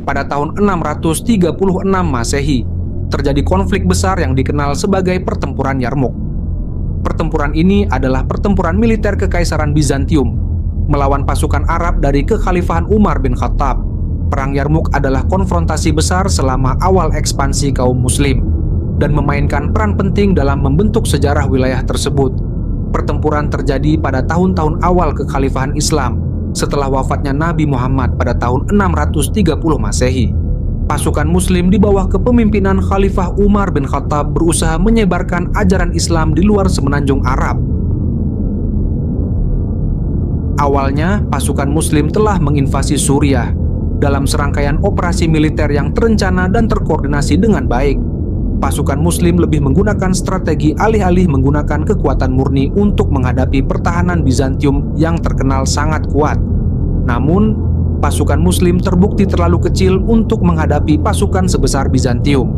Pada tahun 636 Masehi, terjadi konflik besar yang dikenal sebagai Pertempuran Yarmuk. Pertempuran ini adalah pertempuran militer Kekaisaran Bizantium melawan pasukan Arab dari Kekhalifahan Umar bin Khattab. Perang Yarmuk adalah konfrontasi besar selama awal ekspansi kaum muslim dan memainkan peran penting dalam membentuk sejarah wilayah tersebut. Pertempuran terjadi pada tahun-tahun awal Kekhalifahan Islam setelah wafatnya Nabi Muhammad pada tahun 630 Masehi. Pasukan muslim di bawah kepemimpinan Khalifah Umar bin Khattab berusaha menyebarkan ajaran Islam di luar semenanjung Arab. Awalnya, pasukan muslim telah menginvasi Suriah dalam serangkaian operasi militer yang terencana dan terkoordinasi dengan baik. Pasukan muslim lebih menggunakan strategi alih-alih menggunakan kekuatan murni untuk menghadapi pertahanan Bizantium yang terkenal sangat kuat. Namun, pasukan muslim terbukti terlalu kecil untuk menghadapi pasukan sebesar Bizantium.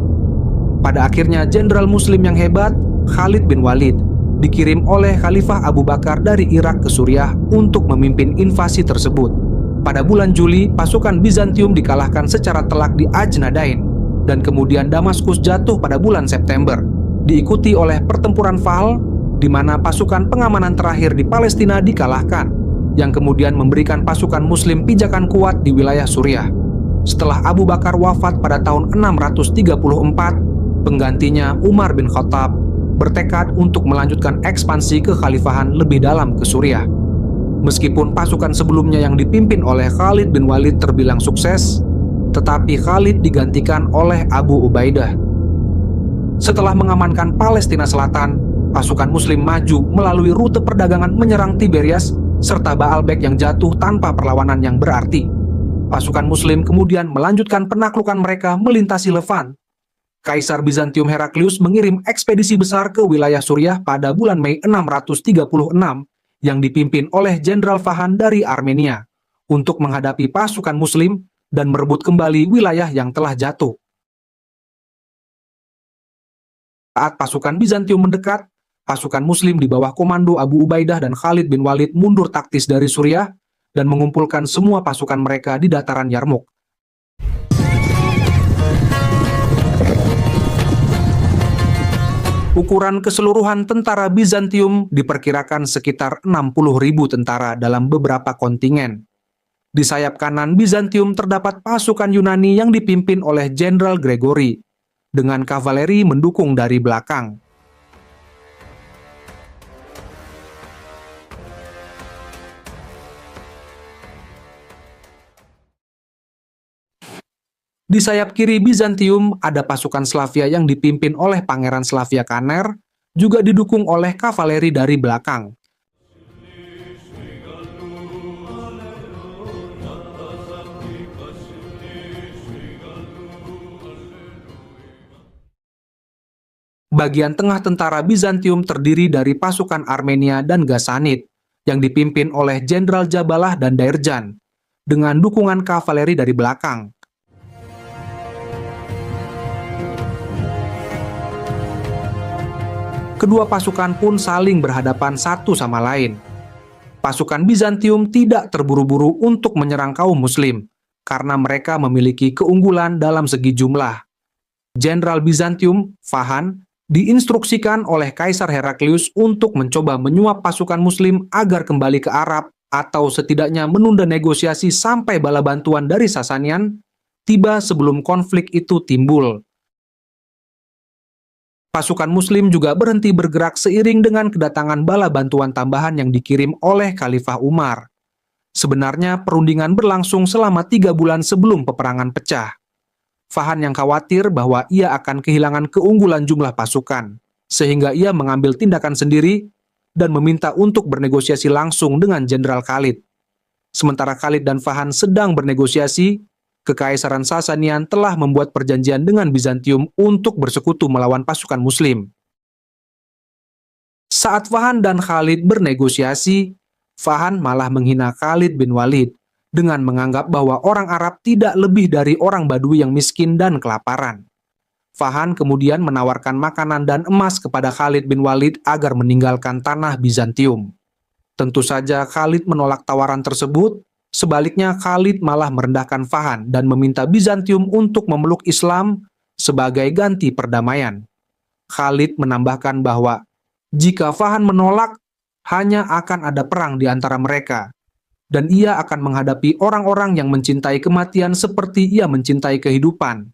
Pada akhirnya, jenderal muslim yang hebat, Khalid bin Walid, dikirim oleh Khalifah Abu Bakar dari Irak ke Suriah untuk memimpin invasi tersebut. Pada bulan Juli, pasukan Bizantium dikalahkan secara telak di Ajnadain, dan kemudian Damaskus jatuh pada bulan September, diikuti oleh pertempuran Fahl, di mana pasukan pengamanan terakhir di Palestina dikalahkan, yang kemudian memberikan pasukan muslim pijakan kuat di wilayah Suriah. Setelah Abu Bakar wafat pada tahun 634, penggantinya Umar bin Khattab bertekad untuk melanjutkan ekspansi kekhalifahan lebih dalam ke Suriah. Meskipun pasukan sebelumnya yang dipimpin oleh Khalid bin Walid terbilang sukses, tetapi Khalid digantikan oleh Abu Ubaidah. Setelah mengamankan Palestina Selatan, pasukan muslim maju melalui rute perdagangan menyerang Tiberias serta Baalbek yang jatuh tanpa perlawanan yang berarti. Pasukan muslim kemudian melanjutkan penaklukan mereka melintasi Levant. Kaisar Bizantium Heraklius mengirim ekspedisi besar ke wilayah Suriah pada bulan Mei 636 yang dipimpin oleh Jenderal Fahan dari Armenia untuk menghadapi pasukan muslim dan merebut kembali wilayah yang telah jatuh. Saat pasukan Bizantium mendekat, pasukan muslim di bawah komando Abu Ubaidah dan Khalid bin Walid mundur taktis dari Suriah dan mengumpulkan semua pasukan mereka di dataran Yarmuk. Ukuran keseluruhan tentara Bizantium diperkirakan sekitar 60.000 tentara dalam beberapa kontingen. Di sayap kanan Bizantium terdapat pasukan Yunani yang dipimpin oleh Jenderal Gregory, dengan kavaleri mendukung dari belakang. Di sayap kiri Bizantium ada pasukan Slavia yang dipimpin oleh Pangeran Slavia Kaner, juga didukung oleh kavaleri dari belakang. Bagian tengah tentara Bizantium terdiri dari pasukan Armenia dan Ghassanid yang dipimpin oleh Jenderal Jabalah dan Dairjan, dengan dukungan kavaleri dari belakang. Kedua pasukan pun saling berhadapan satu sama lain. Pasukan Bizantium tidak terburu-buru untuk menyerang kaum muslim, karena mereka memiliki keunggulan dalam segi jumlah. Jenderal Bizantium, Fahan, diinstruksikan oleh Kaisar Heraklius untuk mencoba menyuap pasukan muslim agar kembali ke Arab atau setidaknya menunda negosiasi sampai bala bantuan dari Sasanian tiba sebelum konflik itu timbul. Pasukan muslim juga berhenti bergerak seiring dengan kedatangan bala bantuan tambahan yang dikirim oleh Khalifah Umar. Sebenarnya perundingan berlangsung selama 3 bulan sebelum peperangan pecah. Fahan yang khawatir bahwa ia akan kehilangan keunggulan jumlah pasukan, sehingga ia mengambil tindakan sendiri dan meminta untuk bernegosiasi langsung dengan Jenderal Khalid. Sementara Khalid dan Fahan sedang bernegosiasi, Kekaisaran Sasanian telah membuat perjanjian dengan Bizantium untuk bersekutu melawan pasukan muslim. Saat Fahan dan Khalid bernegosiasi, Fahan malah menghina Khalid bin Walid dengan menganggap bahwa orang Arab tidak lebih dari orang Badui yang miskin dan kelaparan. Fahan kemudian menawarkan makanan dan emas kepada Khalid bin Walid agar meninggalkan tanah Bizantium. Tentu saja Khalid menolak tawaran tersebut, Sebaliknya, Khalid malah merendahkan Fahan dan meminta Bizantium untuk memeluk Islam sebagai ganti perdamaian. Khalid menambahkan bahwa jika Fahan menolak, hanya akan ada perang di antara mereka, dan ia akan menghadapi orang-orang yang mencintai kematian seperti ia mencintai kehidupan.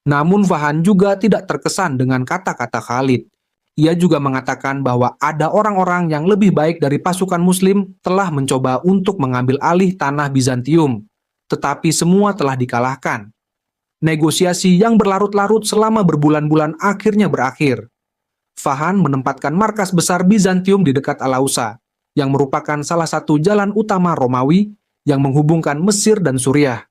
Namun Fahan juga tidak terkesan dengan kata-kata Khalid. Ia juga mengatakan bahwa ada orang-orang yang lebih baik dari pasukan Muslim telah mencoba untuk mengambil alih tanah Bizantium, tetapi semua telah dikalahkan. Negosiasi yang berlarut-larut selama berbulan-bulan akhirnya berakhir. Fahan menempatkan markas besar Bizantium di dekat Alausa, yang merupakan salah satu jalan utama Romawi yang menghubungkan Mesir dan Suriah.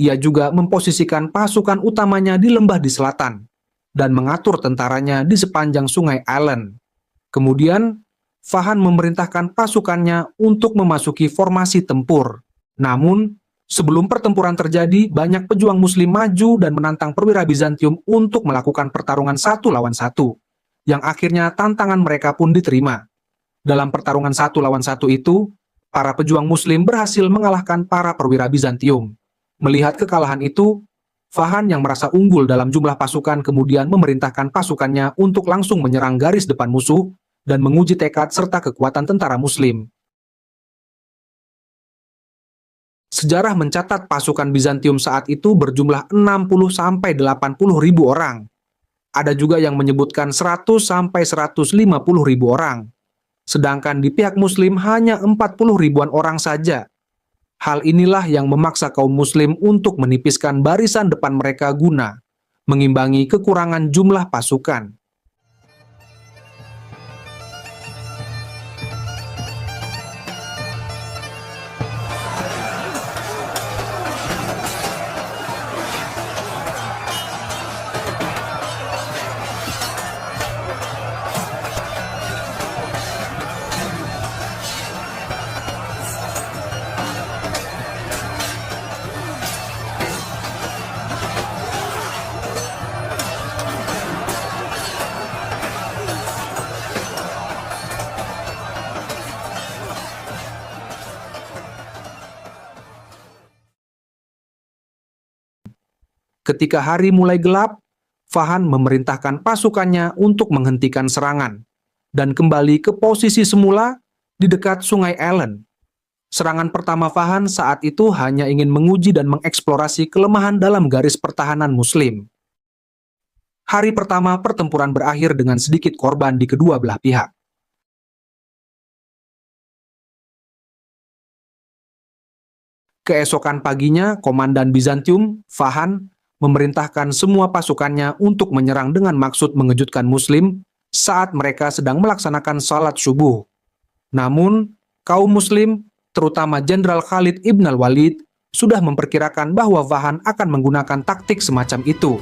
Ia juga memposisikan pasukan utamanya di lembah di selatan dan mengatur tentaranya di sepanjang sungai Allen. Kemudian, Fahan memerintahkan pasukannya untuk memasuki formasi tempur. Namun, sebelum pertempuran terjadi, banyak pejuang Muslim maju dan menantang perwira Bizantium untuk melakukan pertarungan 1 lawan 1, yang akhirnya tantangan mereka pun diterima. Dalam pertarungan 1 lawan 1 itu, para pejuang Muslim berhasil mengalahkan para perwira Bizantium. Melihat kekalahan itu, Fahan yang merasa unggul dalam jumlah pasukan kemudian memerintahkan pasukannya untuk langsung menyerang garis depan musuh dan menguji tekad serta kekuatan tentara Muslim. Sejarah mencatat pasukan Bizantium saat itu berjumlah 60-80 ribu orang. Ada juga yang menyebutkan 100-150 ribu orang. Sedangkan di pihak Muslim hanya 40 ribuan orang saja. Hal inilah yang memaksa kaum Muslim untuk menipiskan barisan depan mereka guna mengimbangi kekurangan jumlah pasukan. Ketika hari mulai gelap, Fahan memerintahkan pasukannya untuk menghentikan serangan dan kembali ke posisi semula di dekat sungai Allen. Serangan pertama Fahan saat itu hanya ingin menguji dan mengeksplorasi kelemahan dalam garis pertahanan Muslim. Hari pertama pertempuran berakhir dengan sedikit korban di kedua belah pihak. Keesokan paginya, Komandan Bizantium, Fahan, memerintahkan semua pasukannya untuk menyerang dengan maksud mengejutkan Muslim saat mereka sedang melaksanakan salat subuh. Namun, kaum Muslim, terutama Jenderal Khalid ibn al-Walid, sudah memperkirakan bahwa Fahan akan menggunakan taktik semacam itu.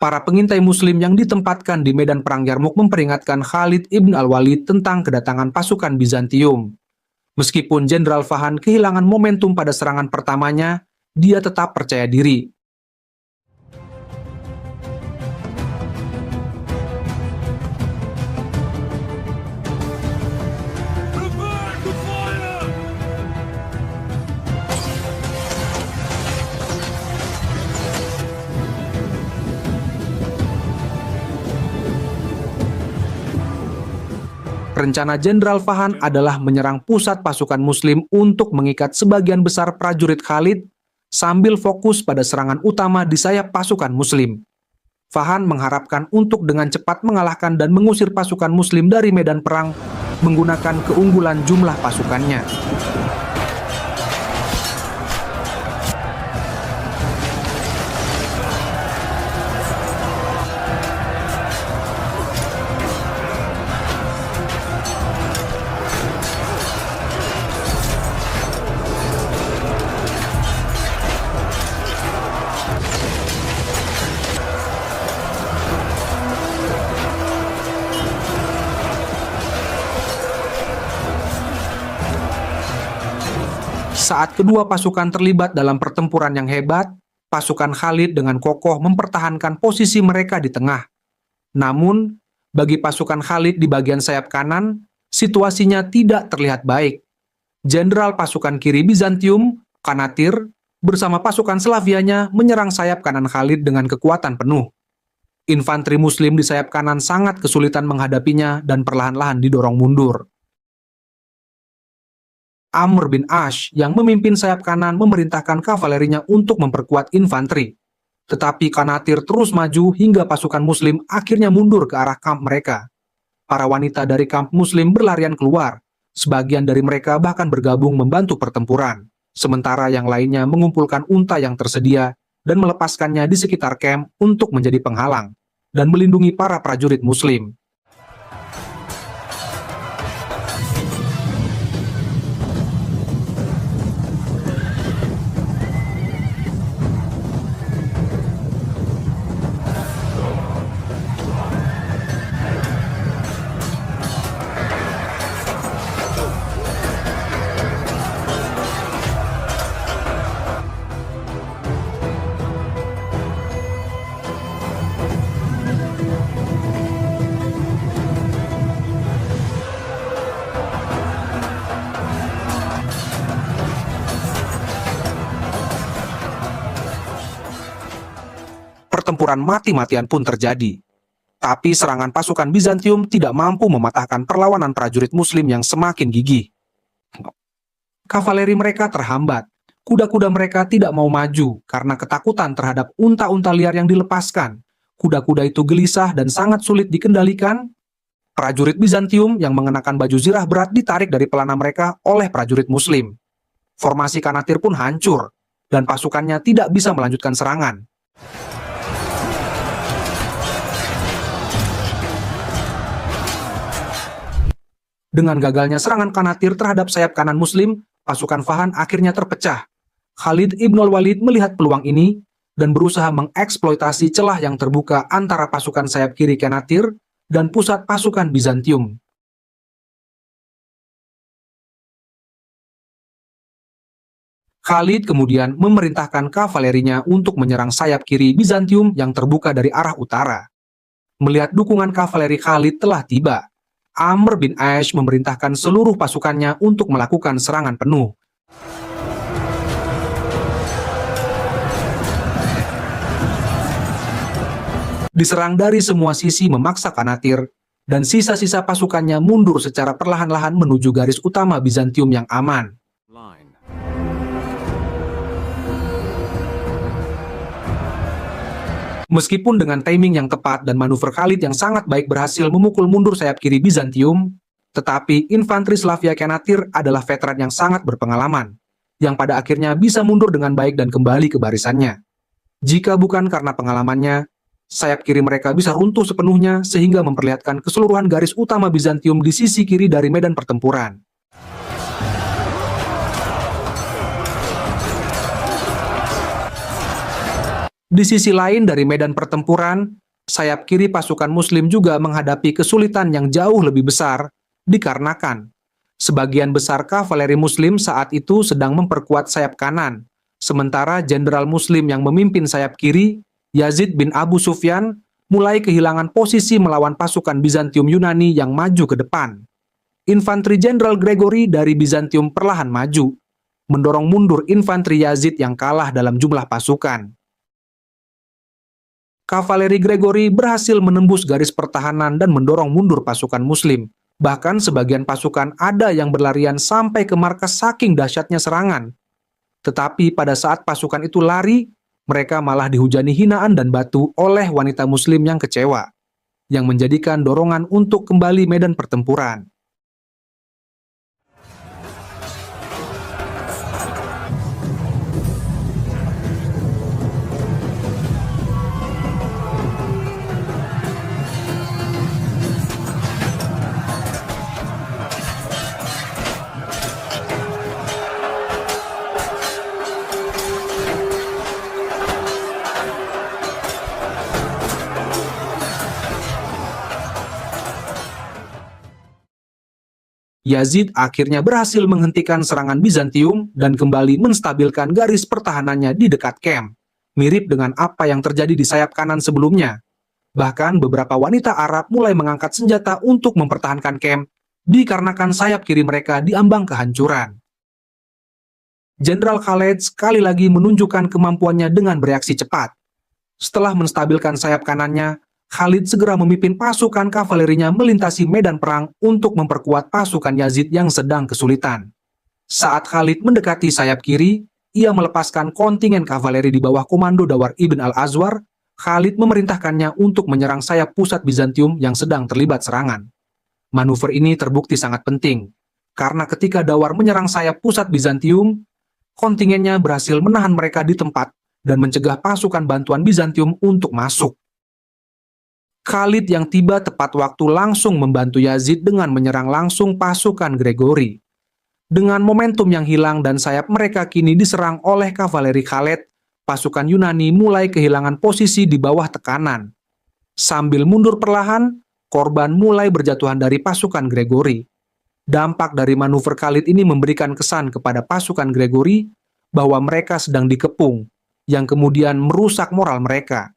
Para pengintai Muslim yang ditempatkan di medan perang Yarmuk memperingatkan Khalid ibn al-Walid tentang kedatangan pasukan Bizantium. Meskipun Jenderal Fahan kehilangan momentum pada serangan pertamanya, dia tetap percaya diri. Rencana Jenderal Fahan adalah menyerang pusat pasukan Muslim untuk mengikat sebagian besar prajurit Khalid sambil fokus pada serangan utama di sayap pasukan Muslim. Fahan mengharapkan untuk dengan cepat mengalahkan dan mengusir pasukan Muslim dari medan perang menggunakan keunggulan jumlah pasukannya. Saat kedua pasukan terlibat dalam pertempuran yang hebat, pasukan Khalid dengan kokoh mempertahankan posisi mereka di tengah. Namun, bagi pasukan Khalid di bagian sayap kanan, situasinya tidak terlihat baik. Jenderal pasukan kiri Bizantium, Kanatir, bersama pasukan Slavianya menyerang sayap kanan Khalid dengan kekuatan penuh. Infanteri Muslim di sayap kanan sangat kesulitan menghadapinya dan perlahan-lahan didorong mundur. Amr bin Ash yang memimpin sayap kanan memerintahkan kavalerinya untuk memperkuat infanteri. Tetapi Kanatir terus maju hingga pasukan Muslim akhirnya mundur ke arah kamp mereka. Para wanita dari kamp Muslim berlarian keluar. Sebagian dari mereka bahkan bergabung membantu pertempuran. Sementara yang lainnya mengumpulkan unta yang tersedia dan melepaskannya di sekitar kamp untuk menjadi penghalang dan melindungi para prajurit Muslim. Pertempuran mati-matian pun terjadi. Tapi serangan pasukan Bizantium tidak mampu mematahkan perlawanan prajurit Muslim yang semakin gigih. Kavaleri mereka terhambat. Kuda-kuda mereka tidak mau maju karena ketakutan terhadap unta-unta liar yang dilepaskan. Kuda-kuda itu gelisah dan sangat sulit dikendalikan. Prajurit Bizantium yang mengenakan baju zirah berat ditarik dari pelana mereka oleh prajurit Muslim. Formasi Kanatir pun hancur, dan pasukannya tidak bisa melanjutkan serangan. Dengan gagalnya serangan Kanatir terhadap sayap kanan Muslim, pasukan Fahan akhirnya terpecah. Khalid ibn al-Walid melihat peluang ini dan berusaha mengeksploitasi celah yang terbuka antara pasukan sayap kiri Kanatir dan pusat pasukan Bizantium. Khalid kemudian memerintahkan kavalerinya untuk menyerang sayap kiri Bizantium yang terbuka dari arah utara. Melihat dukungan kavaleri Khalid telah tiba, Amr bin Ash memerintahkan seluruh pasukannya untuk melakukan serangan penuh. Diserang dari semua sisi memaksa Kanatir, dan sisa-sisa pasukannya mundur secara perlahan-lahan menuju garis utama Bizantium yang aman. Meskipun dengan timing yang tepat dan manuver Khalid yang sangat baik berhasil memukul mundur sayap kiri Bizantium, tetapi infanteri Slavia Kanatir adalah veteran yang sangat berpengalaman, yang pada akhirnya bisa mundur dengan baik dan kembali ke barisannya. Jika bukan karena pengalamannya, sayap kiri mereka bisa runtuh sepenuhnya sehingga memperlihatkan keseluruhan garis utama Bizantium di sisi kiri dari medan pertempuran. Di sisi lain dari medan pertempuran, sayap kiri pasukan Muslim juga menghadapi kesulitan yang jauh lebih besar, dikarenakan sebagian besar kavaleri Muslim saat itu sedang memperkuat sayap kanan, sementara jenderal Muslim yang memimpin sayap kiri, Yazid bin Abu Sufyan, mulai kehilangan posisi melawan pasukan Bizantium Yunani yang maju ke depan. Infanteri Jenderal Gregory dari Bizantium perlahan maju, mendorong mundur infanteri Yazid yang kalah dalam jumlah pasukan. Kavaleri Gregory berhasil menembus garis pertahanan dan mendorong mundur pasukan Muslim. Bahkan sebagian pasukan ada yang berlarian sampai ke markas saking dahsyatnya serangan. Tetapi pada saat pasukan itu lari, mereka malah dihujani hinaan dan batu oleh wanita Muslim yang kecewa, yang menjadikan dorongan untuk kembali medan pertempuran. Yazid akhirnya berhasil menghentikan serangan Bizantium dan kembali menstabilkan garis pertahanannya di dekat camp, mirip dengan apa yang terjadi di sayap kanan sebelumnya. Bahkan beberapa wanita Arab mulai mengangkat senjata untuk mempertahankan camp, dikarenakan sayap kiri mereka diambang kehancuran. Jenderal Khalid sekali lagi menunjukkan kemampuannya dengan bereaksi cepat. Setelah menstabilkan sayap kanannya, Khalid segera memimpin pasukan kavalerinya melintasi medan perang untuk memperkuat pasukan Yazid yang sedang kesulitan. Saat Khalid mendekati sayap kiri, ia melepaskan kontingen kavaleri di bawah komando Dawar ibn al-Azwar. Khalid memerintahkannya untuk menyerang sayap pusat Bizantium yang sedang terlibat serangan. Manuver ini terbukti sangat penting, karena ketika Dawar menyerang sayap pusat Bizantium, kontingennya berhasil menahan mereka di tempat dan mencegah pasukan bantuan Bizantium untuk masuk. Khalid yang tiba tepat waktu langsung membantu Yazid dengan menyerang langsung pasukan Gregory. Dengan momentum yang hilang dan sayap mereka kini diserang oleh kavaleri Khalid, pasukan Yunani mulai kehilangan posisi di bawah tekanan. Sambil mundur perlahan, korban mulai berjatuhan dari pasukan Gregory. Dampak dari manuver Khalid ini memberikan kesan kepada pasukan Gregory bahwa mereka sedang dikepung, yang kemudian merusak moral mereka.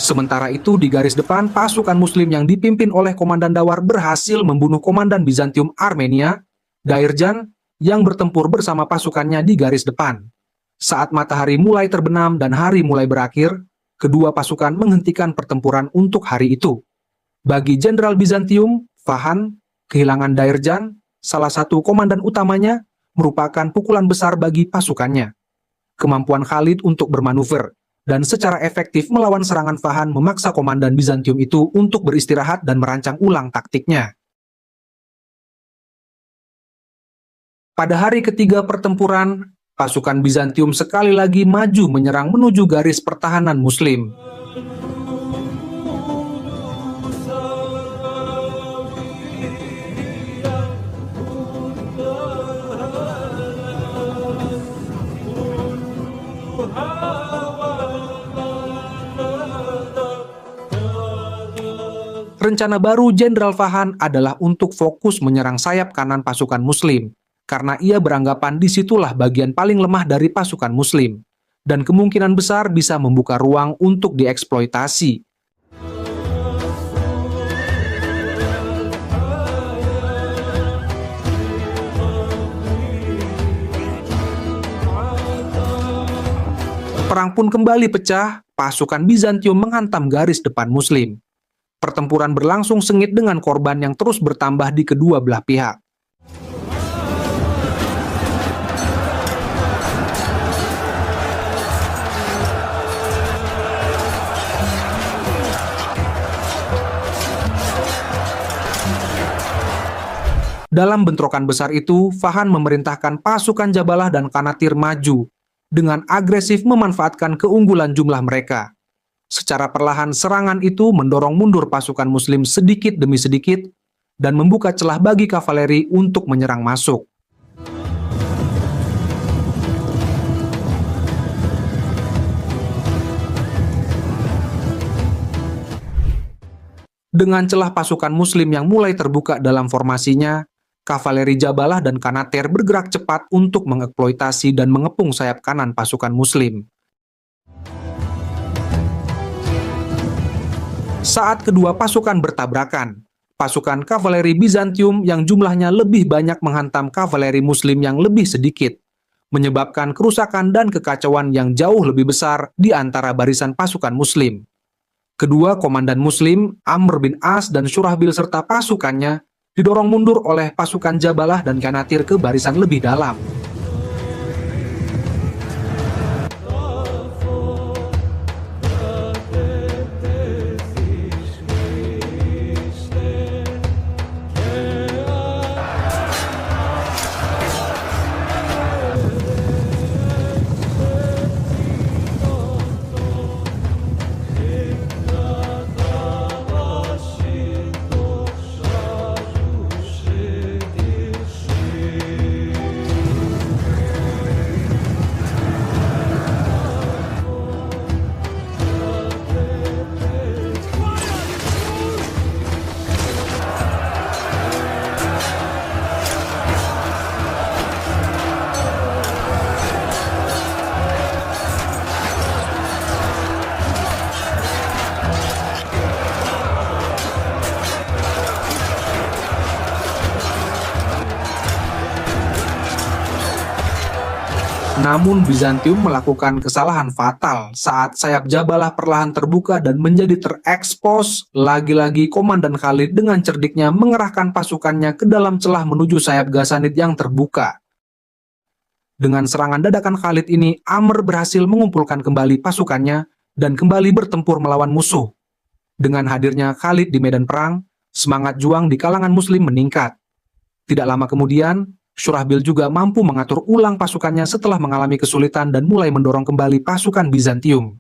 Sementara itu, di garis depan, pasukan Muslim yang dipimpin oleh Komandan Dawar berhasil membunuh Komandan Bizantium Armenia, Dairjan, yang bertempur bersama pasukannya di garis depan. Saat matahari mulai terbenam dan hari mulai berakhir, kedua pasukan menghentikan pertempuran untuk hari itu. Bagi Jenderal Bizantium, Fahan, kehilangan Dairjan, salah satu komandan utamanya, merupakan pukulan besar bagi pasukannya. Kemampuan Khalid untuk bermanuver dan secara efektif melawan serangan Fahan memaksa komandan Bizantium itu untuk beristirahat dan merancang ulang taktiknya. Pada hari ketiga pertempuran, pasukan Bizantium sekali lagi maju menyerang menuju garis pertahanan Muslim. Rencana baru Jenderal Fahan adalah untuk fokus menyerang sayap kanan pasukan Muslim, karena ia beranggapan disitulah bagian paling lemah dari pasukan Muslim, dan kemungkinan besar bisa membuka ruang untuk dieksploitasi. Perang pun kembali pecah, pasukan Bizantium menghantam garis depan Muslim. Pertempuran berlangsung sengit dengan korban yang terus bertambah di kedua belah pihak. Dalam bentrokan besar itu, Fahan memerintahkan pasukan Jabalah dan Kanatir maju, dengan agresif memanfaatkan keunggulan jumlah mereka. Secara perlahan serangan itu mendorong mundur pasukan Muslim sedikit demi sedikit dan membuka celah bagi kavaleri untuk menyerang masuk. Dengan celah pasukan Muslim yang mulai terbuka dalam formasinya, kavaleri Jabalah dan Kanatir bergerak cepat untuk mengeksploitasi dan mengepung sayap kanan pasukan Muslim. Saat kedua pasukan bertabrakan, pasukan kavaleri Bizantium yang jumlahnya lebih banyak menghantam kavaleri Muslim yang lebih sedikit, menyebabkan kerusakan dan kekacauan yang jauh lebih besar di antara barisan pasukan Muslim. Kedua komandan Muslim, Amr bin As dan Surahbil serta pasukannya, didorong mundur oleh pasukan Jabalah dan Kanatir ke barisan lebih dalam. Namun Bizantium melakukan kesalahan fatal saat sayap Jabalah perlahan terbuka dan menjadi terekspos. Lagi-lagi Komandan Khalid dengan cerdiknya mengerahkan pasukannya ke dalam celah menuju sayap Ghassanid yang terbuka. Dengan serangan dadakan Khalid ini, Amr berhasil mengumpulkan kembali pasukannya dan kembali bertempur melawan musuh. Dengan hadirnya Khalid di medan perang, semangat juang di kalangan Muslim meningkat. Tidak lama kemudian, Syurahbil juga mampu mengatur ulang pasukannya setelah mengalami kesulitan dan mulai mendorong kembali pasukan Bizantium.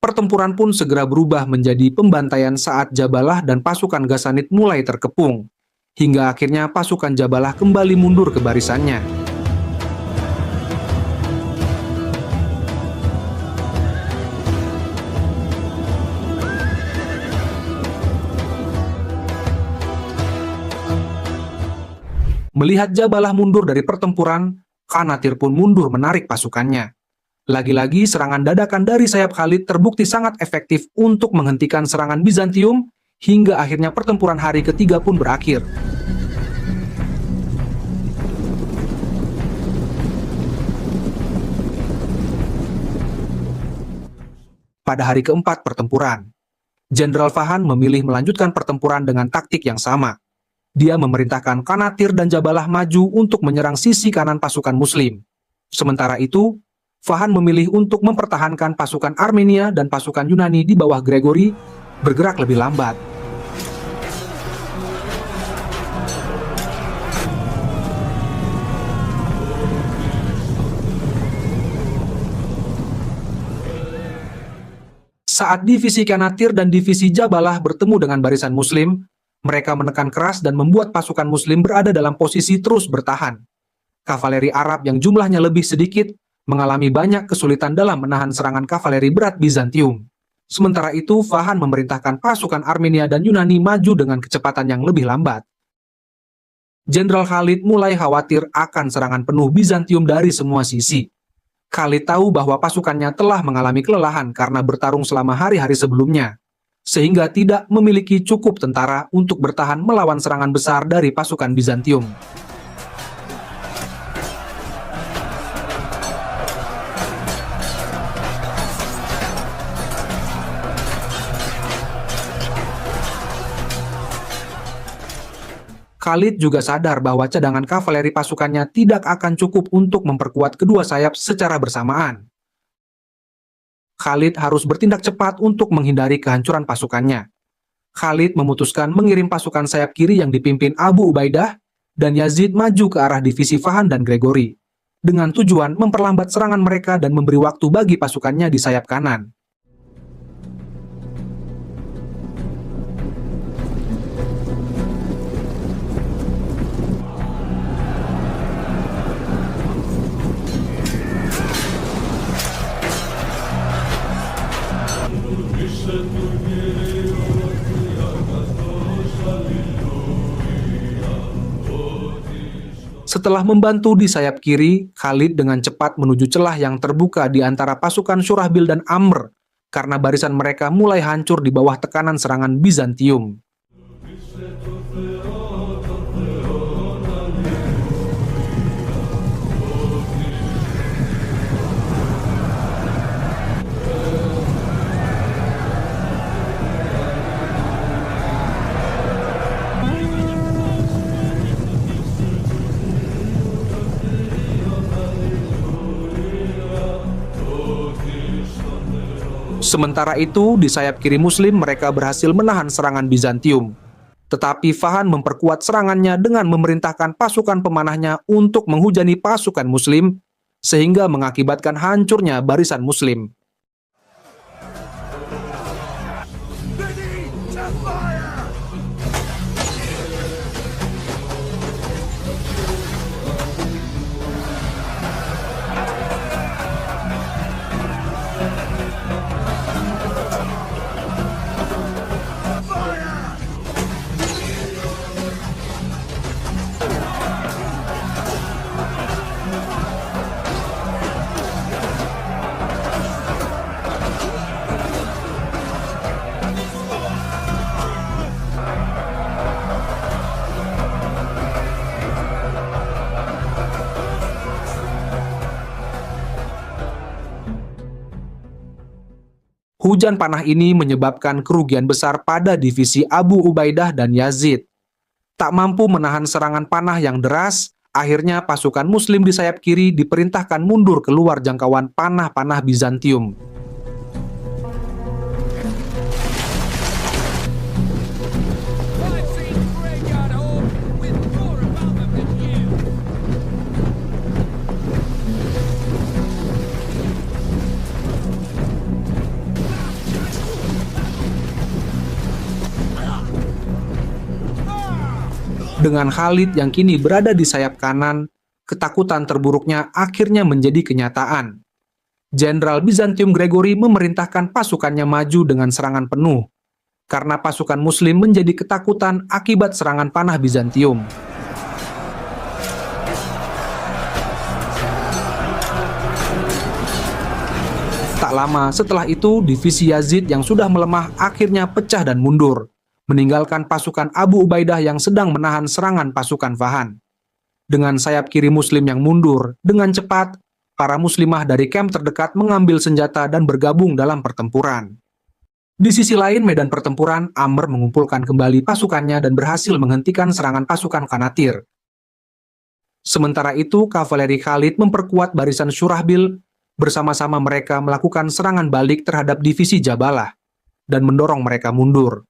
Pertempuran pun segera berubah menjadi pembantaian saat Jabalah dan pasukan Ghassanid mulai terkepung, hingga akhirnya pasukan Jabalah kembali mundur ke barisannya. Melihat Jabalah mundur dari pertempuran, Qanatir pun mundur menarik pasukannya. Lagi-lagi serangan dadakan dari sayap Khalid terbukti sangat efektif untuk menghentikan serangan Bizantium, hingga akhirnya pertempuran hari ketiga pun berakhir. Pada hari keempat pertempuran, Jenderal Fahan memilih melanjutkan pertempuran dengan taktik yang sama. Dia memerintahkan Qanatir dan Jabalah maju untuk menyerang sisi kanan pasukan Muslim. Sementara itu, Fahan memilih untuk mempertahankan pasukan Armenia dan pasukan Yunani di bawah Gregory bergerak lebih lambat. Saat divisi Qanatir dan divisi Jabalah bertemu dengan barisan Muslim, mereka menekan keras dan membuat pasukan Muslim berada dalam posisi terus bertahan. Kavaleri Arab yang jumlahnya lebih sedikit mengalami banyak kesulitan dalam menahan serangan kavaleri berat Bizantium. Sementara itu, Fahan memerintahkan pasukan Armenia dan Yunani maju dengan kecepatan yang lebih lambat. Jenderal Khalid mulai khawatir akan serangan penuh Bizantium dari semua sisi. Khalid tahu bahwa pasukannya telah mengalami kelelahan karena bertarung selama hari-hari sebelumnya, sehingga tidak memiliki cukup tentara untuk bertahan melawan serangan besar dari pasukan Bizantium. Khalid juga sadar bahwa cadangan kavaleri pasukannya tidak akan cukup untuk memperkuat kedua sayap secara bersamaan. Khalid harus bertindak cepat untuk menghindari kehancuran pasukannya. Khalid memutuskan mengirim pasukan sayap kiri yang dipimpin Abu Ubaidah dan Yazid maju ke arah divisi Fahan dan Gregory, dengan tujuan memperlambat serangan mereka dan memberi waktu bagi pasukannya di sayap kanan. Setelah membantu di sayap kiri, Khalid dengan cepat menuju celah yang terbuka di antara pasukan Syurahbil dan Amr, karena barisan mereka mulai hancur di bawah tekanan serangan Bizantium. Sementara itu, di sayap kiri Muslim mereka berhasil menahan serangan Bizantium. Tetapi Fahan memperkuat serangannya dengan memerintahkan pasukan pemanahnya untuk menghujani pasukan Muslim, sehingga mengakibatkan hancurnya barisan Muslim. Hujan panah ini menyebabkan kerugian besar pada divisi Abu Ubaidah dan Yazid. Tak mampu menahan serangan panah yang deras, akhirnya pasukan Muslim di sayap kiri diperintahkan mundur keluar jangkauan panah-panah Bizantium. Dengan Khalid yang kini berada di sayap kanan, ketakutan terburuknya akhirnya menjadi kenyataan. Jenderal Bizantium Gregory memerintahkan pasukannya maju dengan serangan penuh, karena pasukan Muslim menjadi ketakutan akibat serangan panah Bizantium. Tak lama setelah itu, divisi Yazid yang sudah melemah akhirnya pecah dan mundur, meninggalkan pasukan Abu Ubaidah yang sedang menahan serangan pasukan Fahan. Dengan sayap kiri Muslim yang mundur, dengan cepat, para muslimah dari kamp terdekat mengambil senjata dan bergabung dalam pertempuran. Di sisi lain medan pertempuran, Amr mengumpulkan kembali pasukannya dan berhasil menghentikan serangan pasukan Qanatir. Sementara itu, kavaleri Khalid memperkuat barisan Syurahbil, bersama-sama mereka melakukan serangan balik terhadap divisi Jabalah, dan mendorong mereka mundur.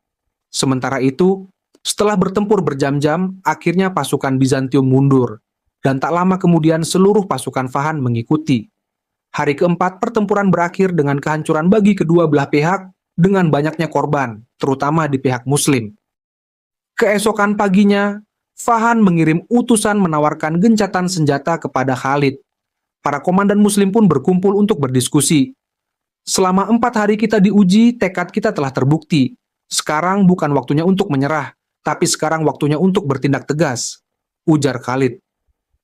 Sementara itu, setelah bertempur berjam-jam, akhirnya pasukan Bizantium mundur, dan tak lama kemudian seluruh pasukan Fahan mengikuti. Hari keempat, pertempuran berakhir dengan kehancuran bagi kedua belah pihak, dengan banyaknya korban, terutama di pihak Muslim. Keesokan paginya, Fahan mengirim utusan menawarkan gencatan senjata kepada Khalid. Para komandan Muslim pun berkumpul untuk berdiskusi. Selama 4 hari kita diuji, tekad kita telah terbukti. Sekarang bukan waktunya untuk menyerah, tapi sekarang waktunya untuk bertindak tegas, ujar Khalid.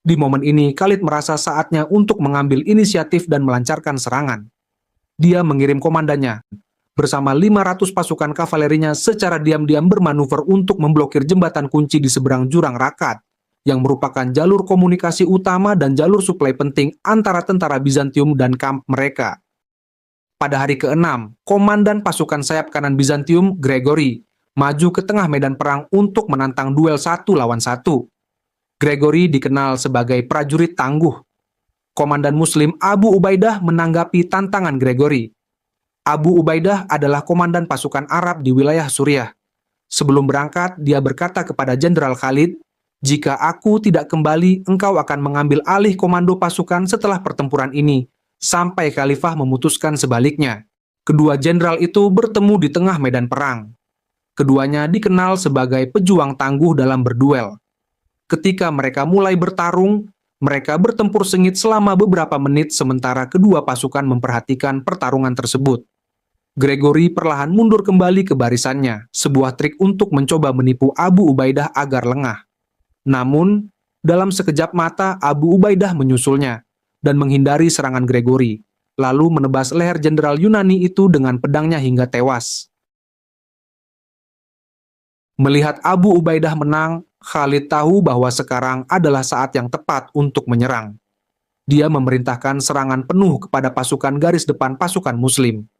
Di momen ini, Khalid merasa saatnya untuk mengambil inisiatif dan melancarkan serangan. Dia mengirim komandannya, bersama 500 pasukan kavalerinya secara diam-diam bermanuver untuk memblokir jembatan kunci di seberang jurang Rakat, yang merupakan jalur komunikasi utama dan jalur suplai penting antara tentara Bizantium dan kamp mereka. Pada hari ke-6, komandan pasukan sayap kanan Bizantium, Gregory, maju ke tengah medan perang untuk menantang duel 1 lawan 1. Gregory dikenal sebagai prajurit tangguh. Komandan Muslim Abu Ubaidah menanggapi tantangan Gregory. Abu Ubaidah adalah komandan pasukan Arab di wilayah Suriah. Sebelum berangkat, dia berkata kepada Jenderal Khalid, "Jika aku tidak kembali, engkau akan mengambil alih komando pasukan setelah pertempuran ini, sampai Khalifah memutuskan sebaliknya." Kedua jenderal itu bertemu di tengah medan perang. Keduanya dikenal sebagai pejuang tangguh dalam berduel. Ketika mereka mulai bertarung, mereka bertempur sengit selama beberapa menit sementara kedua pasukan memperhatikan pertarungan tersebut. Gregory perlahan mundur kembali ke barisannya, sebuah trik untuk mencoba menipu Abu Ubaidah agar lengah. Namun, dalam sekejap mata Abu Ubaidah menyusulnya dan menghindari serangan Gregory, lalu menebas leher jenderal Yunani itu dengan pedangnya hingga tewas. Melihat Abu Ubaidah menang, Khalid tahu bahwa sekarang adalah saat yang tepat untuk menyerang. Dia memerintahkan serangan penuh kepada pasukan garis depan pasukan Muslim.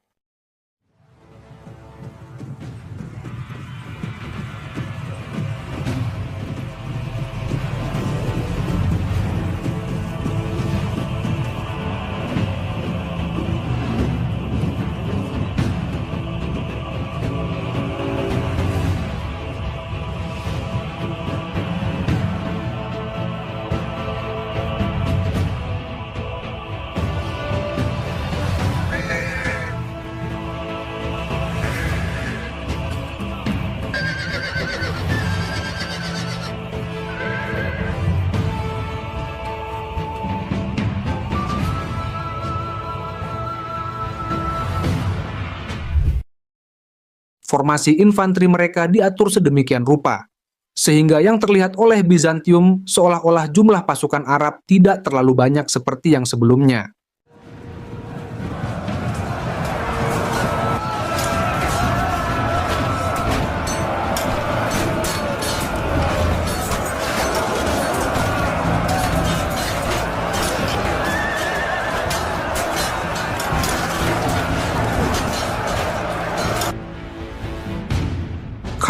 Formasi infanteri mereka diatur sedemikian rupa, sehingga yang terlihat oleh Bizantium seolah-olah jumlah pasukan Arab tidak terlalu banyak seperti yang sebelumnya.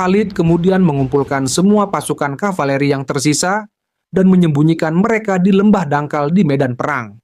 Khalid kemudian mengumpulkan semua pasukan kavaleri yang tersisa dan menyembunyikan mereka di lembah dangkal di medan perang.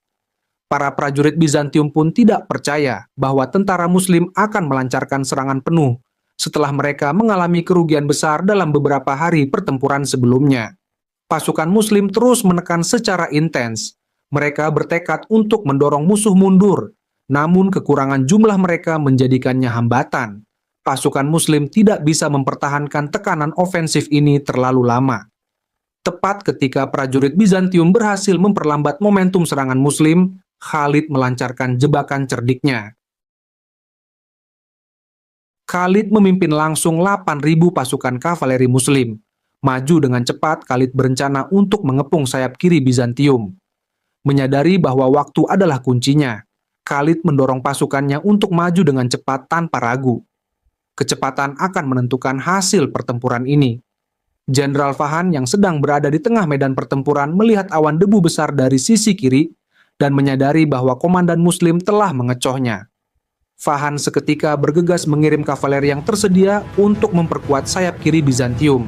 Para prajurit Bizantium pun tidak percaya bahwa tentara Muslim akan melancarkan serangan penuh setelah mereka mengalami kerugian besar dalam beberapa hari pertempuran sebelumnya. Pasukan Muslim terus menekan secara intens. Mereka bertekad untuk mendorong musuh mundur, namun kekurangan jumlah mereka menjadikannya hambatan. Pasukan Muslim tidak bisa mempertahankan tekanan ofensif ini terlalu lama. Tepat ketika prajurit Bizantium berhasil memperlambat momentum serangan Muslim, Khalid melancarkan jebakan cerdiknya. Khalid memimpin langsung 8.000 pasukan kavaleri Muslim. Maju dengan cepat, Khalid berencana untuk mengepung sayap kiri Bizantium. Menyadari bahwa waktu adalah kuncinya, Khalid mendorong pasukannya untuk maju dengan cepat tanpa ragu. Kecepatan akan menentukan hasil pertempuran ini. Jenderal Fahan yang sedang berada di tengah medan pertempuran melihat awan debu besar dari sisi kiri dan menyadari bahwa komandan Muslim telah mengecohnya. Fahan seketika bergegas mengirim kavaleri yang tersedia untuk memperkuat sayap kiri Bizantium.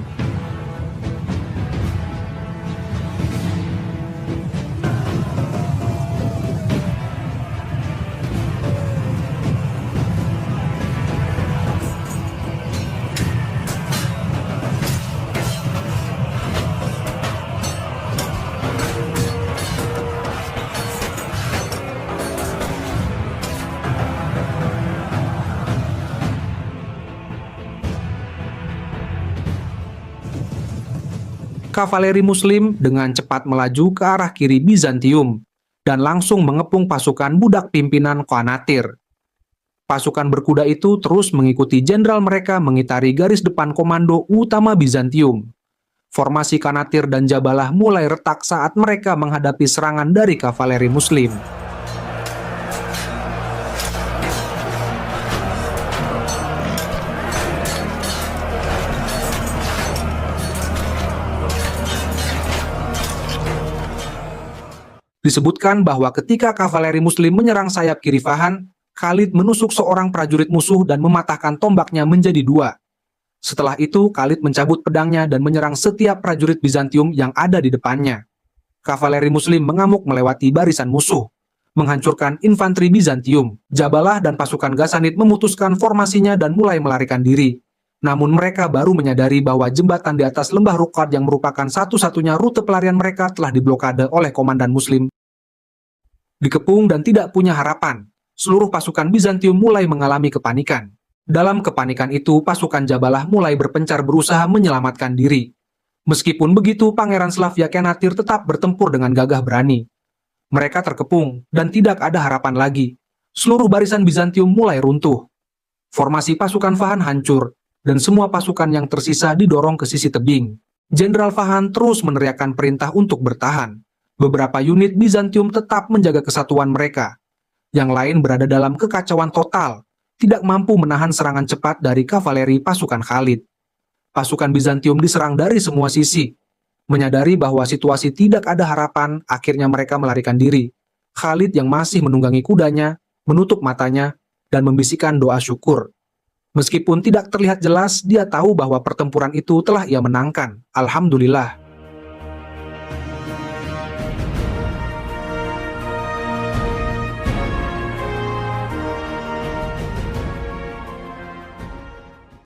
Kavaleri Muslim dengan cepat melaju ke arah kiri Bizantium dan langsung mengepung pasukan budak pimpinan Qanatir. Pasukan berkuda itu terus mengikuti jenderal mereka mengitari garis depan komando utama Bizantium. Formasi Qanatir dan Jabalah mulai retak saat mereka menghadapi serangan dari kavaleri Muslim. Disebutkan bahwa ketika kavaleri Muslim menyerang sayap kiri Fahan, Khalid menusuk seorang prajurit musuh dan mematahkan tombaknya menjadi dua. Setelah itu, Khalid mencabut pedangnya dan menyerang setiap prajurit Bizantium yang ada di depannya. Kavaleri Muslim mengamuk melewati barisan musuh, menghancurkan infanteri Bizantium. Jabalah dan pasukan Ghassanid memutuskan formasinya dan mulai melarikan diri. Namun mereka baru menyadari bahwa jembatan di atas lembah Ruqad yang merupakan satu-satunya rute pelarian mereka telah diblokade oleh komandan Muslim. Dikepung dan tidak punya harapan, seluruh pasukan Bizantium mulai mengalami kepanikan. Dalam kepanikan itu, pasukan Jabalah mulai berpencar berusaha menyelamatkan diri. Meskipun begitu, Pangeran Slavia Qanatir tetap bertempur dengan gagah berani. Mereka terkepung dan tidak ada harapan lagi. Seluruh barisan Bizantium mulai runtuh. Formasi pasukan Fahan hancur, dan semua pasukan yang tersisa didorong ke sisi tebing. Jenderal Fahan terus meneriakkan perintah untuk bertahan. Beberapa unit Bizantium tetap menjaga kesatuan mereka. Yang lain berada dalam kekacauan total, tidak mampu menahan serangan cepat dari kavaleri pasukan Khalid. Pasukan Bizantium diserang dari semua sisi. Menyadari bahwa situasi tidak ada harapan, akhirnya mereka melarikan diri. Khalid yang masih menunggangi kudanya, menutup matanya, dan membisikkan doa syukur. Meskipun tidak terlihat jelas, dia tahu bahwa pertempuran itu telah ia menangkan. Alhamdulillah.